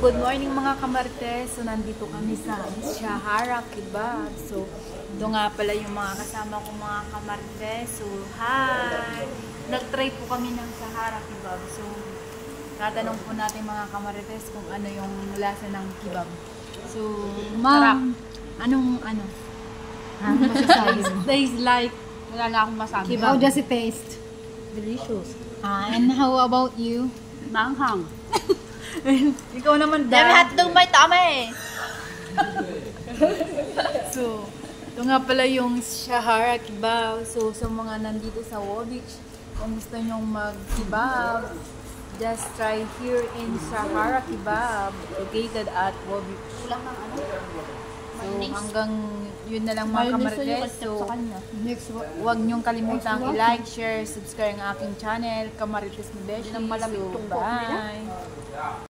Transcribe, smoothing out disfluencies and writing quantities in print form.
good morning mga kamarites. So, nandito kami sa Shahara Kebab. So, ito nga pala yung mga kasama ko mga kamarites. So, hi! Nag-try po kami ng Shahara Kebab. So, tatanong po natin mga kamarites kung ano yung lasa ng kebab. So, Ma'am, anong ano? masasabi mo? Tastes like, wala na akong masabi. How does it taste? Delicious. And how about you? Manghang. Ikaw naman Dami da. hotdog may tama eh. So, ito nga pala yung Shahara Kebab. So, sa mga nandito sa Wobich, kung gusto nyong mag-kebab, just try here in Shahara Kebab, located at Wobich. Kulang ng ano? So, hanggang yun na lang mga kamarites. So, Next one. huwag nyong kalimutang i-like, share, subscribe ang aking channel, Kamarites ni Beshi. Yun ang malamig So, tungkol nila. bye!